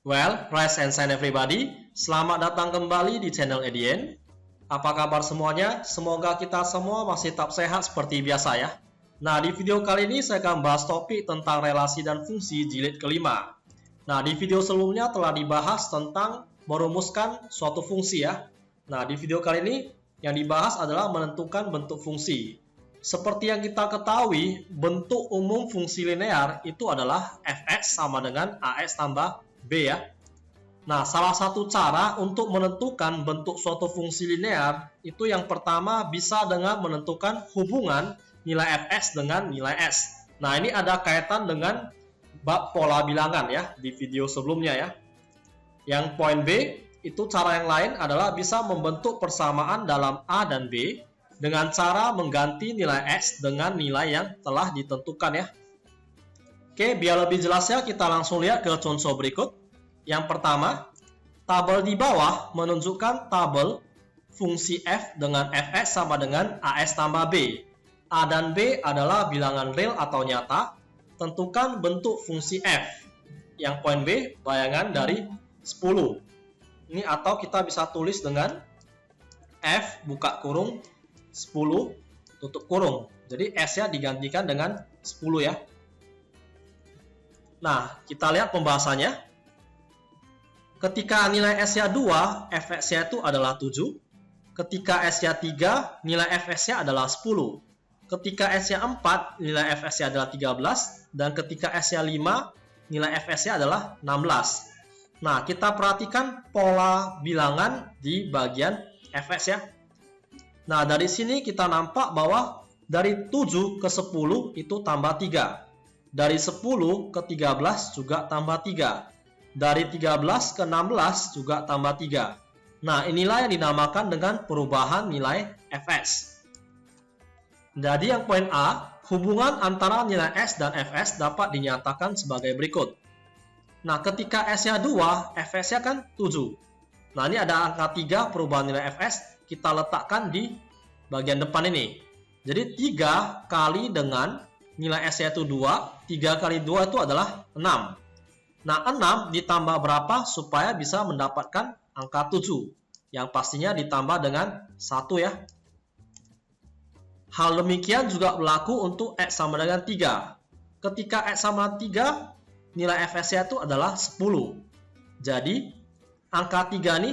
Well, rise and shine everybody. Selamat datang kembali di channel Edian. Apa kabar semuanya? Semoga kita semua masih tetap sehat seperti biasa ya. Nah, di video kali ini saya akan bahas topik tentang relasi dan fungsi jilid kelima. Nah, di video sebelumnya telah dibahas tentang merumuskan suatu fungsi ya. Nah, di video kali ini yang dibahas adalah menentukan bentuk fungsi. Seperti yang kita ketahui, bentuk umum fungsi linear itu adalah fx sama dengan ax tambah b ya. Nah, salah satu cara untuk menentukan bentuk suatu fungsi linear itu yang pertama bisa dengan menentukan hubungan nilai fx dengan nilai s. Nah, ini ada kaitan dengan bab pola bilangan ya di video sebelumnya ya. Yang poin B itu cara yang lain adalah bisa membentuk persamaan dalam A dan B dengan cara mengganti nilai X dengan nilai yang telah ditentukan ya. Oke, biar lebih jelasnya kita langsung lihat ke contoh berikut. Yang pertama, tabel di bawah menunjukkan tabel fungsi f dengan fx sama dengan ax tambah b. A dan b adalah bilangan real atau nyata. Tentukan bentuk fungsi f. Yang poin B, bayangan dari 10. Ini atau kita bisa tulis dengan f buka kurung 10 tutup kurung. Jadi S-nya digantikan dengan 10 ya. Nah, kita lihat pembahasannya. Ketika nilai S-nya 2, Fx-nya itu adalah 7. Ketika S-nya 3, nilai Fx-nya adalah 10. Ketika S-nya 4, nilai Fx-nya adalah 13. Dan ketika S-nya 5, nilai Fx-nya adalah 16. Nah, kita perhatikan pola bilangan di bagian Fx ya. Nah, dari sini kita nampak bahwa dari 7 ke 10 itu tambah 3. Dari 10 ke 13 juga tambah 3. Dari 13 ke 16 juga tambah 3. Nah, inilah yang dinamakan dengan perubahan nilai fx. Jadi yang poin A, hubungan antara nilai S dan fs dapat dinyatakan sebagai berikut. Nah, ketika S-nya 2, fx-nya kan 7. Nah, ini ada angka 3 perubahan nilai fs. Kita letakkan di bagian depan ini. Jadi 3 kali dengan nilai S yaitu 2. 3 kali 2 itu adalah 6. Nah, 6 ditambah berapa supaya bisa mendapatkan angka 7? Yang pastinya ditambah dengan 1 ya. Hal demikian juga berlaku untuk X sama dengan 3. Ketika X sama 3, nilai fs-nya itu adalah 10. Jadi, angka 3 ini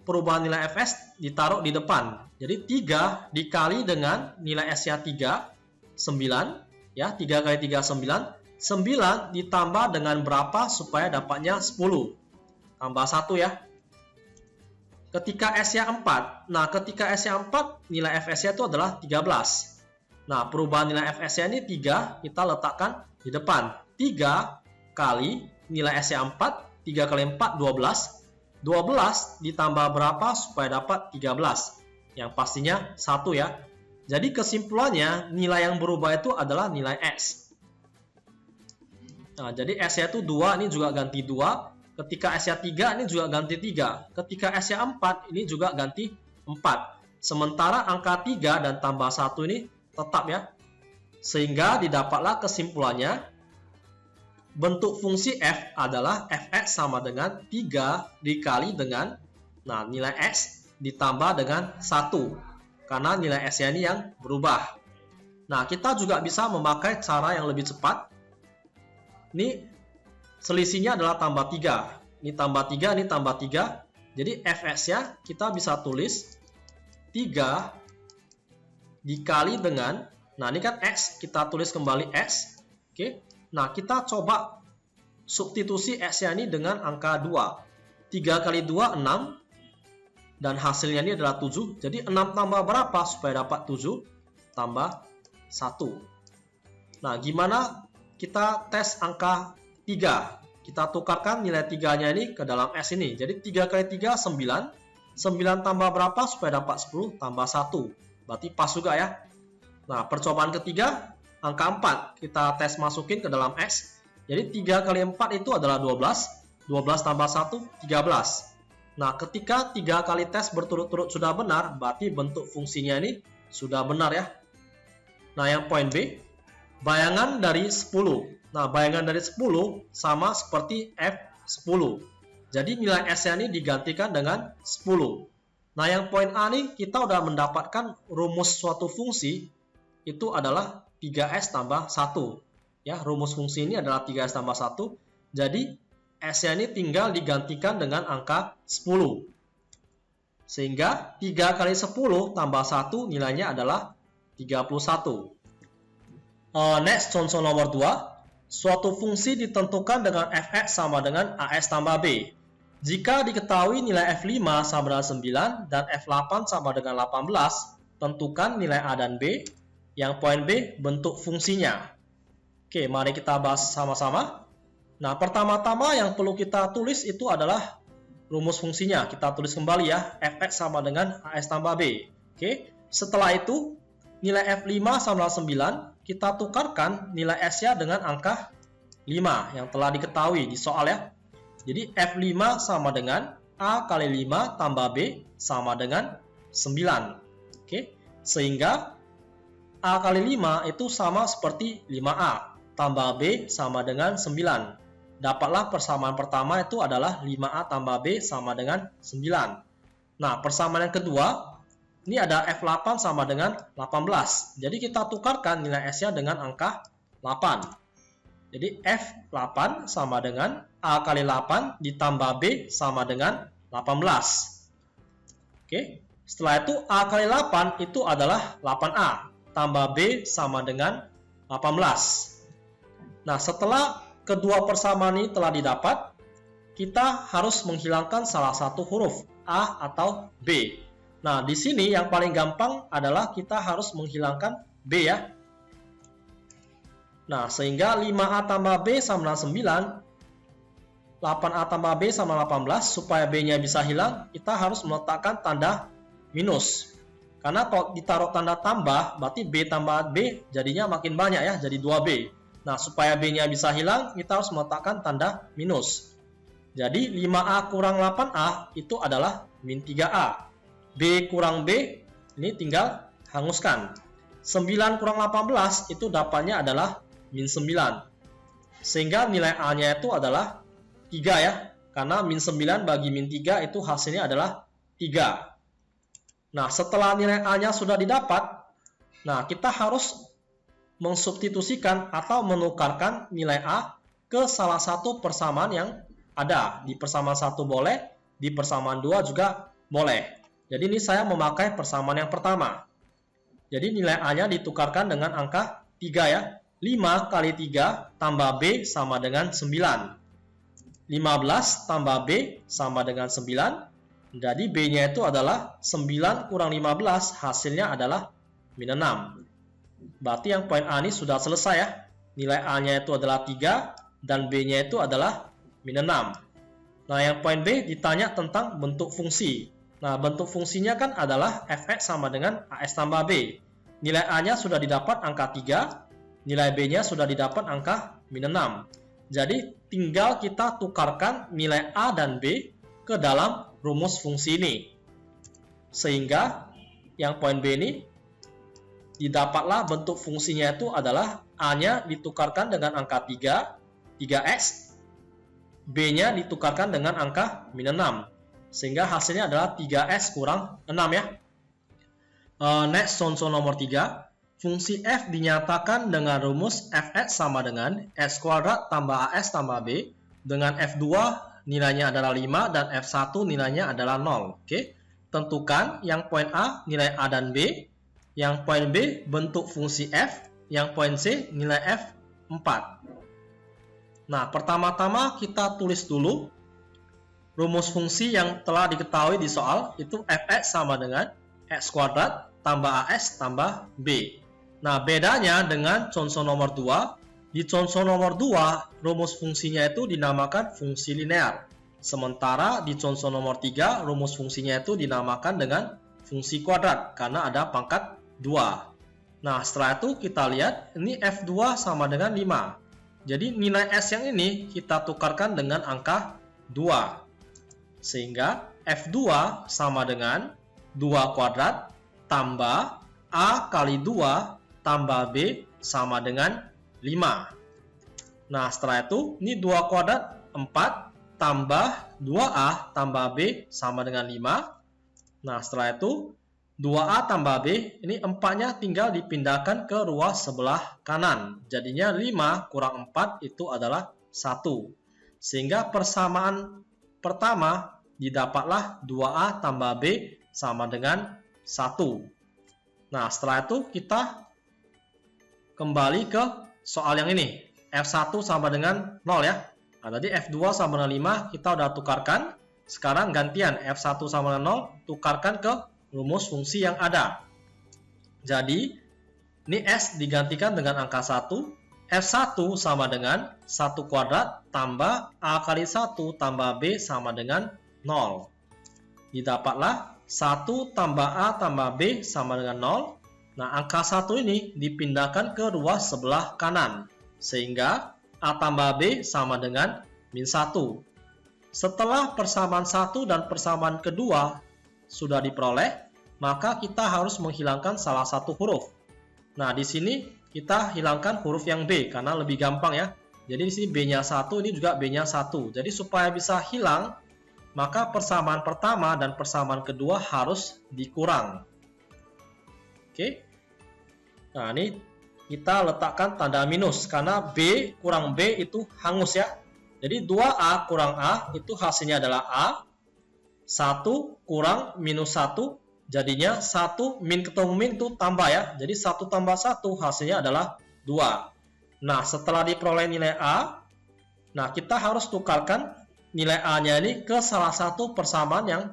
perubahan nilai fs ditaruh di depan. Jadi 3 dikali dengan nilai S-nya 3, 9. Ya, 3 kali 3, 9. 9 ditambah dengan berapa supaya dapatnya 10. Tambah 1 ya. Ketika S-nya 4. Nah, ketika S-nya 4, nilai fs-nya itu adalah 13. Nah, perubahan nilai fs-nya ini 3, kita letakkan di depan. 3 kali nilai S-nya 4, 3 kali 4, 12. 12 ditambah berapa supaya dapat 13? Yang pastinya 1 ya. Jadi kesimpulannya nilai yang berubah itu adalah nilai S. Nah, jadi S-nya itu 2, ini juga ganti 2. Ketika S-nya 3, ini juga ganti 3. Ketika S-nya 4, ini juga ganti 4. Sementara angka 3 dan tambah 1 ini tetap ya. Sehingga didapatlah kesimpulannya bentuk fungsi f adalah fx sama dengan 3 dikali dengan nilai x ditambah dengan 1. Karena nilai s-nya ini yang berubah. Nah, kita juga bisa memakai cara yang lebih cepat. Ini selisihnya adalah tambah 3. Ini tambah 3, ini tambah 3. Jadi fx-nya kita bisa tulis 3 dikali dengan, nah ini kan x, kita tulis kembali x. Oke. Nah, kita coba substitusi X-nya ini dengan angka 2. 3 kali 2, 6. Dan hasilnya ini adalah 7. Jadi 6 tambah berapa supaya dapat 7? Tambah 1. Nah, gimana kita tes angka 3? Kita tukarkan nilai 3-nya ini ke dalam S ini. Jadi 3 kali 3, 9. 9 tambah berapa supaya dapat 10? Tambah 1. Berarti pas juga ya. Nah, percobaan ketiga, angka 4 kita tes masukin ke dalam X. Jadi 3 kali 4 itu adalah 12. 12 tambah 1, 13. Nah, ketika 3 kali tes berturut-turut sudah benar, berarti bentuk fungsinya ini sudah benar ya. Nah, yang poin B, bayangan dari 10. Nah, bayangan dari 10 sama seperti F10. Jadi nilai S-nya ini digantikan dengan 10. Nah, yang poin A nih kita udah mendapatkan rumus suatu fungsi itu adalah 3S tambah 1. Ya, rumus fungsi ini adalah 3S tambah 1. Jadi S-nya ini tinggal digantikan dengan angka 10. Sehingga 3 kali 10 tambah 1 nilainya adalah 31. Next, contoh nomor 2. Suatu fungsi ditentukan dengan fx sama dengan as tambah b. Jika diketahui nilai f5 sama dengan 9 dan f8 sama dengan 18, tentukan nilai a dan b. Yang poin B, bentuk fungsinya. Oke, mari kita bahas sama-sama. Nah, pertama-tama yang perlu kita tulis itu adalah rumus fungsinya. Kita tulis kembali ya, fx sama dengan as tambah b. Oke, setelah itu nilai f5 sama dengan 9, kita tukarkan nilai S-nya dengan angka 5 yang telah diketahui di soal ya. Jadi F5 sama dengan A kali 5 tambah B sama dengan 9. Oke, sehingga A kali 5 itu sama seperti 5A tambah B sama dengan 9. Dapatlah persamaan pertama itu adalah 5A tambah B sama dengan 9. Nah, persamaan yang kedua, ini ada F8 sama dengan 18. Jadi kita tukarkan nilai S-nya dengan angka 8. Jadi F8 sama dengan A kali 8 ditambah B sama dengan 18. Oke, setelah itu A kali 8 itu adalah 8A tambah B sama dengan 18. Nah, setelah kedua persamaan ini telah didapat, kita harus menghilangkan salah satu huruf A atau B. Nah, di sini yang paling gampang adalah kita harus menghilangkan B ya. Nah, sehingga 5A tambah B sama dengan 9, 8A tambah B sama 18, supaya B-nya bisa hilang, kita harus meletakkan tanda minus. Karena kalau ditaruh tanda tambah, berarti B tambah B jadinya makin banyak ya, jadi 2B. Nah, supaya B-nya bisa hilang, kita harus meletakkan tanda minus. Jadi 5A kurang 8A itu adalah min 3A. B kurang B, ini tinggal hanguskan. 9 kurang 18 itu dapatnya adalah min 9. Sehingga nilai A-nya itu adalah 3 ya. Karena min 9 bagi min 3 itu hasilnya adalah 3. Nah, setelah nilai A-nya sudah didapat, nah kita harus mensubstitusikan atau menukarkan nilai A ke salah satu persamaan yang ada. Di persamaan 1 boleh, di persamaan 2 juga boleh. Jadi ini saya memakai persamaan yang pertama. Jadi nilai A-nya ditukarkan dengan angka 3 ya. 5 kali 3 tambah B sama dengan 9. 15 tambah B sama dengan 9. Jadi B-nya itu adalah 9 kurang 15, hasilnya adalah min 6. Berarti yang poin A ini sudah selesai ya. Nilai A-nya itu adalah 3 dan B-nya itu adalah min 6. Nah, yang poin B ditanya tentang bentuk fungsi. Nah, bentuk fungsinya kan adalah fx sama dengan as tambah b. Nilai A-nya sudah didapat angka 3, nilai B-nya sudah didapat angka min 6. Jadi, tinggal kita tukarkan nilai A dan B ke dalam rumus fungsi ini. Sehingga, yang poin B ini, didapatlah bentuk fungsinya itu adalah A-nya ditukarkan dengan angka 3, 3x, B-nya ditukarkan dengan angka min 6. Sehingga hasilnya adalah 3S kurang 6 ya. Next, contoh nomor 3. Fungsi f dinyatakan dengan rumus fx sama dengan s kuadrat tambah as tambah b. Dengan f2 nilainya adalah 5 dan f1 nilainya adalah 0. Oke. Tentukan yang poin A nilai A dan B. Yang poin B bentuk fungsi f. Yang poin C nilai f4. Nah, pertama-tama kita tulis dulu rumus fungsi yang telah diketahui di soal, itu fx sama dengan x kuadrat tambah as tambah b. Nah, bedanya dengan contoh nomor 2, di contoh nomor 2 rumus fungsinya itu dinamakan fungsi linear. Sementara di contoh nomor 3 rumus fungsinya itu dinamakan dengan fungsi kuadrat karena ada pangkat 2. Nah, setelah itu kita lihat ini f2 sama dengan 5. Jadi nilai s yang ini kita tukarkan dengan angka 2. Sehingga F2 sama dengan 2 kuadrat tambah A kali 2 tambah B sama dengan 5. Nah, setelah itu, ini 2 kuadrat 4 tambah 2A tambah B sama dengan 5. Nah, setelah itu 2A tambah B, ini 4-nya tinggal dipindahkan ke ruas sebelah kanan. Jadinya 5 kurang 4 itu adalah 1. Sehingga persamaan pertama didapatlah 2A tambah B sama dengan 1. Nah, setelah itu kita kembali ke soal yang ini. F1 sama dengan 0 ya. Nah, tadi F2 sama dengan 5 kita udah tukarkan. Sekarang gantian F1 sama dengan 0, tukarkan ke rumus fungsi yang ada. Jadi, ini S digantikan dengan angka 1. F1 sama dengan 1 kuadrat tambah A kali 1 tambah B sama dengan 0. Didapatlah 1 tambah A tambah B sama dengan 0. Nah, angka 1 ini dipindahkan ke ruas sebelah kanan. Sehingga A tambah B sama dengan min 1. Setelah persamaan 1 dan persamaan kedua sudah diperoleh, maka kita harus menghilangkan salah satu huruf. Nah, di sini kita hilangkan huruf yang B karena lebih gampang ya. Jadi di sini B-nya 1, ini juga B-nya 1. Jadi supaya bisa hilang, maka persamaan pertama dan persamaan kedua harus dikurang. Oke. Nah, ini kita letakkan tanda minus karena B kurang B itu hangus ya. Jadi 2A kurang A itu hasilnya adalah A. 1 kurang minus 1 jadinya 1 min ketemu min itu tambah ya. Jadi 1 tambah 1 hasilnya adalah 2. Nah, setelah diperoleh nilai A, nah kita harus tukarkan nilai A-nya ini ke salah satu persamaan yang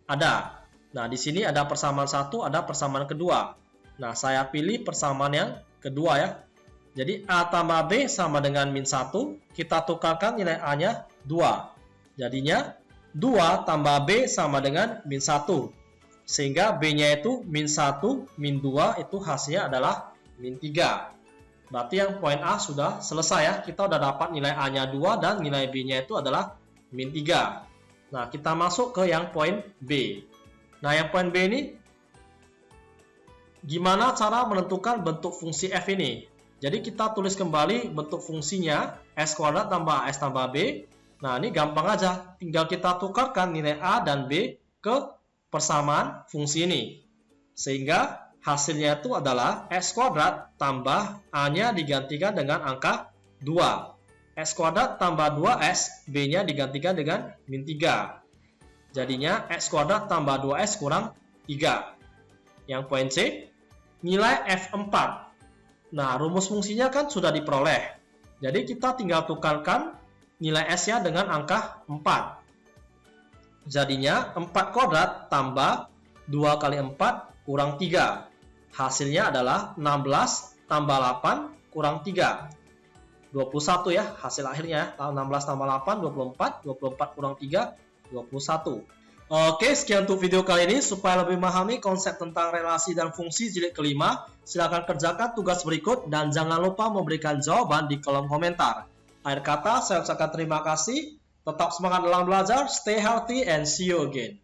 ada. Nah, di sini ada persamaan 1, ada persamaan kedua. Nah, saya pilih persamaan yang kedua ya. Jadi A tambah B sama dengan min 1, kita tukarkan nilai A-nya 2. Jadinya 2 tambah B sama dengan min 1. Sehingga B-nya itu min 1, min 2 itu hasilnya adalah min 3. Berarti yang poin A sudah selesai ya. Kita udah dapat nilai A-nya 2 dan nilai B-nya itu adalah min 3. Nah, kita masuk ke yang poin B. Nah, yang poin B ini gimana cara menentukan bentuk fungsi F ini? Jadi kita tulis kembali bentuk fungsinya S kuadrat tambah S tambah B. Nah, ini gampang aja. Tinggal kita tukarkan nilai A dan B ke persamaan fungsi ini. Sehingga hasilnya itu adalah S kuadrat tambah A-nya digantikan dengan angka 2. S kuadrat tambah 2S, B-nya digantikan dengan min 3. Jadinya X kuadrat tambah 2S kurang 3. Yang poin C, nilai F4. Nah, rumus fungsinya kan sudah diperoleh. Jadi kita tinggal tukarkan nilai S-nya dengan angka 4. Jadinya 4 kuadrat tambah 2 kali 4 kurang 3. Hasilnya adalah 16 tambah 8 kurang 3. 21 ya hasil akhirnya. 16 tambah 8, 24. 24 kurang 3, 21. Oke, sekian untuk video kali ini. Supaya lebih memahami konsep tentang relasi dan fungsi jilid kelima, silakan kerjakan tugas berikut dan jangan lupa memberikan jawaban di kolom komentar. Akhir kata, saya ucapkan terima kasih. Tetap semangat dalam belajar, stay healthy, and see you again.